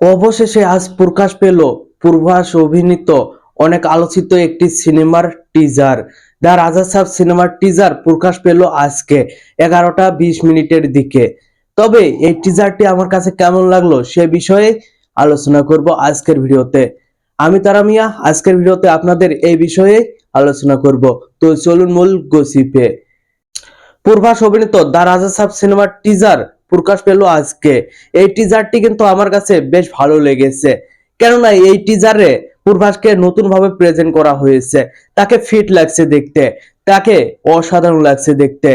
অবশেষে আজ প্রকাশ পেল পূর্বাস অভিনীত অনেক আলোচিত একটি সিনেমার টিজার। দ্য রাজা সাব সিনেমার টিজার প্রকাশ পেল আজকে 11টা 20 মিনিটের দিকে। তবে এই টিজারটি আমার কাছে কেমন লাগলো সে বিষয়ে আলোচনা করব আজকের ভিডিওতে। আমি তারা মিয়া আজকের ভিডিওতে আপনাদের এই বিষয়ে আলোচনা করব। তো চলুন মূল গসিপে। পূর্বাস অভিনীত দ্য রাজা সাব সিনেমার টিজার প্রকাশ পেল আজকে। এই টিজারটি কিন্তু আমার কাছে বেশ ভালো লেগেছে, কেননা এই টিজারে পূর্বাসকে নতুন ভাবে প্রেজেন্ট করা হয়েছে। তাকে ফিট লাগছে দেখতে, তাকে অসাধারণ লাগছে দেখতে।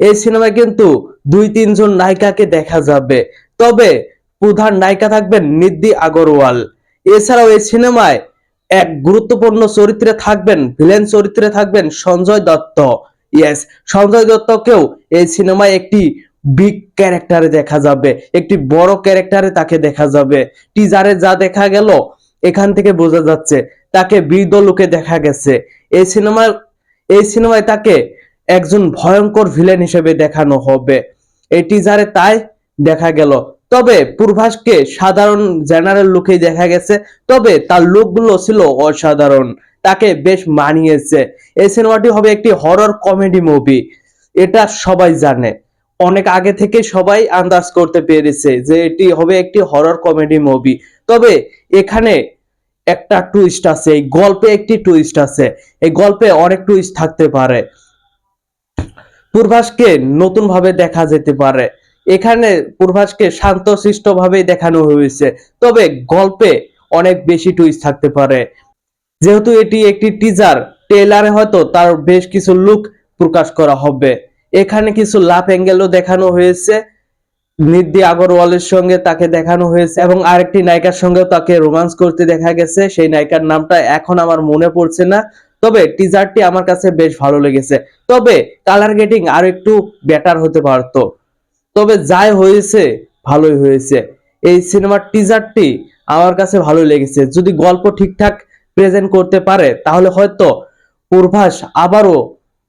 এই সিনেমায় কিন্তু 2-3 জন নায়িকাকে দেখা যাবে, তবে প্রধান নায়িকা থাকবেন নিধি আগরওয়াল। এছাড়াও এই সিনেমায় এক গুরুত্বপূর্ণ চরিত্রে থাকবেন, ভিলেন চরিত্রে থাকবেন সঞ্জয় দত্ত। ইয়েস, সঞ্জয় দত্তকেও এই সিনেমায় একটি বিগ ক্যারেক্টারে দেখা যাবে, একটি বড় ক্যারেক্টারে তাকে দেখা যাবে। টিজারে যা দেখা গেল এখান থেকে বোঝা যাচ্ছে তাকে বৃদ্ধ লোকে দেখা গেছে। এই সিনেমায় তাকে একজন ভয়ঙ্কর ভিলেন হিসেবে দেখানো হবে, এই টিজারে তাই দেখা গেল। তবে পূর্বাসকে সাধারণ জেনারেল লুকেই দেখা গেছে, তবে তার লুকগুলো ছিল অসাধারণ, তাকে বেশ মানিয়েছে। এই সিনেমাটি হবে একটি হরর কমেডি মুভি, এটা সবাই জানে। অনেক আগে থেকে সবাই আন্দাজ করতে পেরেছে যে এটি হবে একটি হরর কমেডি মুভি। তবে এখানে একটা টুইস্ট আছে, এই গল্পে একটি টুইস্ট আছে, এই গল্পে অনেক টুইস্ট থাকতে পারে। পূর্বাসকে নতুন ভাবে দেখা যেতে পারে। এখানে পূর্বাসকে শান্তশিষ্ট ভাবে দেখানো হয়েছে, তবে গল্পে অনেক বেশি টুইস্ট থাকতে পারে। যেহেতু এটি একটি টিজার, ট্রেলারে হয়তো তার বেশ কিছু লুক প্রকাশ করা হবে। এখানে কিছু লাভ অ্যাঙ্গেলও দেখানো হয়েছে, নিধি আগরওয়ালের সঙ্গে তাকে দেখানো হয়েছে এবং আরেকটি নায়িকার সঙ্গেও তাকে রোমান্স করতে দেখা গেছে। সেই নায়িকার নামটা এখন আমার মনে পড়ছে না, তবে টিজারটি আমার কাছে বেশ ভালো লেগেছে। তবে কালার গেটিং আরো একটু বেটার হতে পারতো, তবে যাই হয়েছে ভালোই হয়েছে। এই সিনেমার টিজারটি আমার কাছে ভালো লেগেছে। যদি গল্প ঠিকঠাক প্রেজেন্ট করতে পারে তাহলে হয়তো পূর্বাস আবারও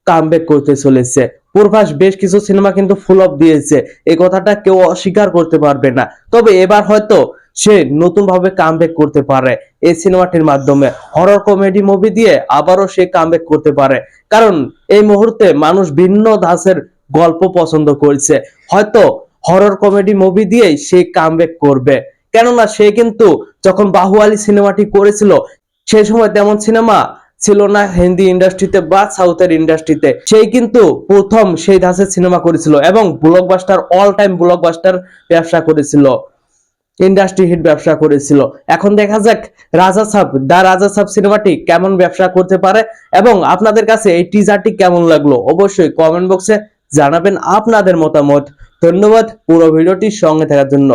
কামব্যাক করতে চলেছে। পূর্বাস বেশ কিছু সিনেমা কিন্তু ফ্লপ দিয়েছে, এই কথাটা কেউ অস্বীকার করতে পারবে না। তবে এবার হয়তো সে নতুন ভাবে কামব্যাক করতে পারে, এই সিনেমাটির মাধ্যমে হরর কমেডি মুভি দিয়ে আবারও সে কামব্যাক করতে পারে। কারণ এই মুহূর্তে মানুষ ভিন্ন ধাঁচের গল্প পছন্দ করছে, হয়তো হরর কমেডি মুভি দিয়েই সে কামব্যাক করবে। কেননা সে কিন্তু যখন বাহুবলী সিনেমাটি করেছিল সেই সময় তেমন সিনেমা ছিল না হিন্দি ইন্ডাস্ট্রিতে বা সাউথের ইন্ডাস্ট্রিতে। সেই কিন্তু প্রথম সেই ধাঁচের সিনেমা করেছিল এবং ব্লকবাস্টার, অল টাইম ব্লকবাস্টার ব্যবসা করেছিল, ইন্ডাস্ট্রি হিট ব্যবসা করেছিল। এখন দেখা যাক দ্য রাজা সাব সিনেমাটি কেমন ব্যবসা করতে পারে। এবং আপনাদের কাছে এই টিজারটি কেমন লাগলো অবশ্যই কমেন্ট বক্সে জানাবেন আপনাদের মতামত। ধন্যবাদ পুরো ভিডিওটির সঙ্গে থাকার জন্য।